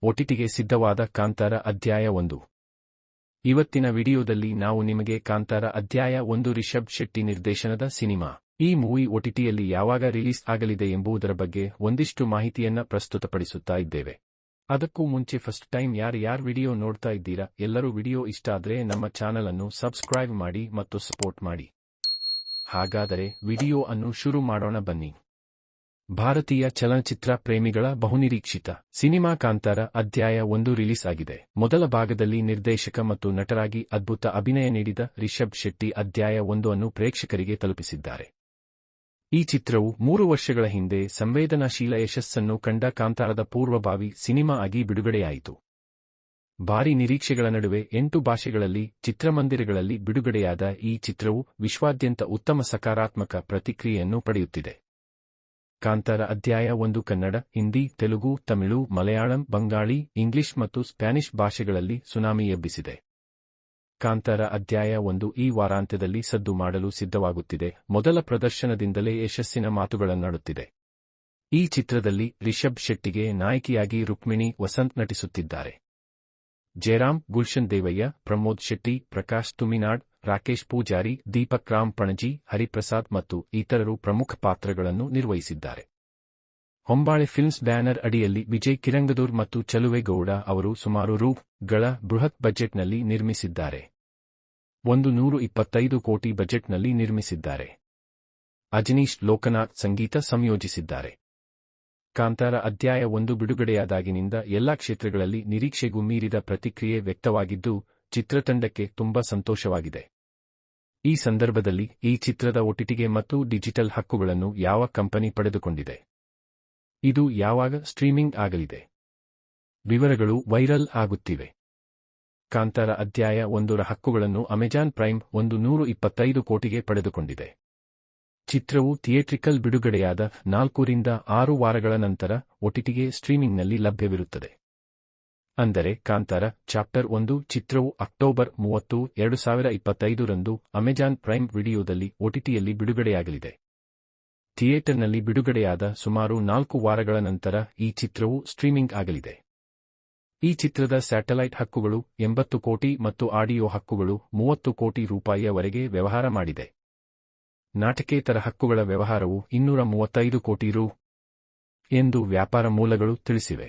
ಒಟಿಟಿಗೆ ಸಿದ್ಧವಾದ ಕಾಂತಾರ ಅಧ್ಯಾಯ 1. ಇವತ್ತಿನ ವಿಡಿಯೋದಲ್ಲಿ ನಾವು ನಿಮಗೆ ಕಾಂತಾರ ಅಧ್ಯಾಯ 1 ರಿಷಬ್ ಶೆಟ್ಟಿ ನಿರ್ದೇಶನದ ಸಿನಿಮಾ. ಈ ಮೂವಿ ಒಟಿಟಿಯಲ್ಲಿ ಯಾವಾಗ ರಿಲೀಸ್ ಆಗಲಿದೆ ಎಂಬುದರ ಬಗ್ಗೆ ಒಂದಿಷ್ಟು ಮಾಹಿತಿಯನ್ನ ಪ್ರಸ್ತುತಪಡಿಸುತ್ತಾ ಇದ್ದೇವೆ. ಅದಕ್ಕೂ ಮುಂಚೆ ಫಸ್ಟ್ ಟೈಮ್ ಯಾರು ವಿಡಿಯೋ ನೋಡ್ತಾ ಇದ್ದೀರಾ, ಎಲ್ಲರೂ ವಿಡಿಯೋ ಇಷ್ಟ ಆದ್ರೆ ನಮ್ಮ ಚಾನಲ್ ಅನ್ನು ಸಬ್ಸ್ಕ್ರೈಬ್ ಮಾಡಿ ಮತ್ತು ಸಪೋರ್ಟ್ ಮಾಡಿ. ಹಾಗಾದರೆ ವಿಡಿಯೋ ಅನ್ನು ಶುರು ಮಾಡೋಣ ಬನ್ನಿ. ಭಾರತೀಯ ಚಲನಚಿತ್ರ ಪ್ರೇಮಿಗಳ ಬಹುನಿರೀಕ್ಷಿತ ಸಿನಿಮಾ ಕಾಂತಾರ ಅಧ್ಯಾಯ 1 ರಿಲೀಸ್ ಆಗಿದೆ. ಮೊದಲ ಭಾಗದಲ್ಲಿ ನಿರ್ದೇಶಕ ಮತ್ತು ನಟರಾಗಿ ಅದ್ಭುತ ಅಭಿನಯ ನೀಡಿದ ರಿಷಬ್ ಶೆಟ್ಟಿ ಅಧ್ಯಾಯ 1 ಅನ್ನು ಪ್ರೇಕ್ಷಕರಿಗೆ ತಲುಪಿಸಿದ್ದಾರೆ. ಈ ಚಿತ್ರವು 3 ವರ್ಷಗಳ ಹಿಂದೆ ಸಂವೇದನಾಶೀಲ ಯಶಸ್ಸನ್ನು ಕಂಡ ಕಾಂತಾರದ ಪೂರ್ವಭಾವಿ ಸಿನಿಮಾ ಆಗಿ ಬಿಡುಗಡೆಯಾಯಿತು. ಭಾರೀ ನಿರೀಕ್ಷೆಗಳ ನಡುವೆ 8 ಭಾಷೆಗಳಲ್ಲಿ ಚಿತ್ರಮಂದಿರಗಳಲ್ಲಿ ಬಿಡುಗಡೆಯಾದ ಈ ಚಿತ್ರವು ವಿಶ್ವಾದ್ಯಂತ ಉತ್ತಮ ಸಕಾರಾತ್ಮಕ ಪ್ರತಿಕ್ರಿಯೆಯನ್ನು ಪಡೆಯುತ್ತಿದೆ. ಕಾಂತಾರ ಅಧ್ಯಾಯ 1 ಕನ್ನಡ, ಹಿಂದಿ, ತೆಲುಗು, ತಮಿಳು, ಮಲಯಾಳಂ, ಬಂಗಾಳಿ, ಇಂಗ್ಲಿಷ್ ಮತ್ತು ಸ್ಪ್ಯಾನಿಷ್ ಭಾಷೆಗಳಲ್ಲಿ ಸುನಾಮಿ ಎಬ್ಬಿಸಿದೆ. ಕಾಂತಾರ ಅಧ್ಯಾಯ 1 ಈ ವಾರಾಂತ್ಯದಲ್ಲಿ ಸದ್ದು ಮಾಡಲು ಸಿದ್ಧವಾಗುತ್ತಿದೆ. ಮೊದಲ ಪ್ರದರ್ಶನದಿಂದಲೇ ಯಶಸ್ಸಿನ ಮಾತುಗಳನ್ನಾಡುತ್ತಿದೆ. ಈ ಚಿತ್ರದಲ್ಲಿ ರಿಷಬ್ ಶೆಟ್ಟಿಗೆ ನಾಯಕಿಯಾಗಿ ರುಕ್ಮಿಣಿ ವಸಂತ್ ನಟಿಸುತ್ತಿದ್ದಾರೆ. ಜಯರಾಮ್, ಗುಲ್ಶನ್ ದೇವಯ್ಯ, ಪ್ರಮೋದ್ ಶೆಟ್ಟಿ, ಪ್ರಕಾಶ್ ತುಮಿನಾಡ್, ರಾಕೇಶ್ ಪೂಜಾರಿ, ದೀಪಕ್ ರಾಮ್ ಪಣಜಿ, ಹರಿಪ್ರಸಾದ್ ಮತ್ತು ಇತರರು ಪ್ರಮುಖ ಪಾತ್ರಗಳನ್ನು ನಿರ್ವಹಿಸಿದ್ದಾರೆ. ಹೊಂಬಾಳೆ ಫಿಲ್ಮ್ಸ್ ಬ್ಯಾನರ್ ಅಡಿಯಲ್ಲಿ ವಿಜಯ್ ಕಿರಂಗದೂರ್ ಮತ್ತು ಚಲುವೇಗೌಡ ಅವರು ಸುಮಾರು ರೂ.ಗಳ ಬೃಹತ್ ಬಜೆಟ್ನಲ್ಲಿ ನಿರ್ಮಿಸಿದ್ದಾರೆ. 125 ಕೋಟಿ ಬಜೆಟ್ನಲ್ಲಿ ನಿರ್ಮಿಸಿದ್ದಾರೆ. ಅಜನೀಶ್ ಲೋಕನಾಥ್ ಸಂಗೀತ ಸಂಯೋಜಿಸಿದ್ದಾರೆ. ಕಾಂತಾರ ಅಧ್ಯಾಯ 1 ಬಿಡುಗಡೆಯಾದಾಗಿನಿಂದ ಎಲ್ಲಾ ಕ್ಷೇತ್ರಗಳಲ್ಲಿ ನಿರೀಕ್ಷೆಗೂ ಮೀರಿದ ಪ್ರತಿಕ್ರಿಯೆ ವ್ಯಕ್ತವಾಗಿದ್ದು, ಚಿತ್ರತಂಡಕ್ಕೆ ತುಂಬಾ ಸಂತೋಷವಾಗಿದೆ. ಈ ಸಂದರ್ಭದಲ್ಲಿ ಈ ಚಿತ್ರದ ಒಟಿಟಿಗೆ ಮತ್ತು ಡಿಜಿಟಲ್ ಹಕ್ಕುಗಳನ್ನು ಯಾವ ಕಂಪನಿ ಪಡೆದುಕೊಂಡಿದೆ, ಇದು ಯಾವಾಗ ಸ್ಟ್ರೀಮಿಂಗ್ ಆಗಲಿದೆ, ವಿವರಗಳು ವೈರಲ್ ಆಗುತ್ತಿವೆ. ಕಾಂತಾರ ಅಧ್ಯಾಯ 1ರ ಹಕ್ಕುಗಳನ್ನು ಅಮೆಜಾನ್ ಪ್ರೈಮ್ 125 ಕೋಟಿಗೆ ಪಡೆದುಕೊಂಡಿದೆ. ಚಿತ್ರವು ಥಿಯೇಟ್ರಿಕಲ್ ಬಿಡುಗಡೆಯಾದ 4 ರಿಂದ 6 ವಾರಗಳ ನಂತರ ಒಟಿಟಿಗೆ ಸ್ಟ್ರೀಮಿಂಗ್ನಲ್ಲಿ ಲಭ್ಯವಿರುತ್ತದೆ. ಅಂದರೆ ಕಾಂತಾರ ಚಾಪ್ಟರ್ 1 ಚಿತ್ರವು ಅಕ್ಟೋಬರ್ 30, 2025 ರಂದು ಅಮೆಜಾನ್ ಪ್ರೈಮ್ ವಿಡಿಯೋದಲ್ಲಿ ಒಟಿಟಿಯಲ್ಲಿ ಬಿಡುಗಡೆಯಾಗಲಿದೆ. ಥಿಯೇಟರ್ನಲ್ಲಿ ಬಿಡುಗಡೆಯಾದ ಸುಮಾರು 4 ವಾರಗಳ ನಂತರ ಈ ಚಿತ್ರವು ಸ್ಟ್ರೀಮಿಂಗ್ ಆಗಲಿದೆ. ಈ ಚಿತ್ರದ ಸ್ಯಾಟಲೈಟ್ ಹಕ್ಕುಗಳು 80 ಕೋಟಿ ಮತ್ತು ಆಡಿಯೋ ಹಕ್ಕುಗಳು 30 ಕೋಟಿ ರೂಪಾಯಿಯವರೆಗೆ ವ್ಯವಹಾರ ಮಾಡಿದೆ. ನಾಟಕೇತರ ಹಕ್ಕುಗಳ ವ್ಯವಹಾರವು 235 ಕೋಟಿ ರೂ. ಎಂದು ವ್ಯಾಪಾರ ಮೂಲಗಳು ತಿಳಿಸಿವೆ.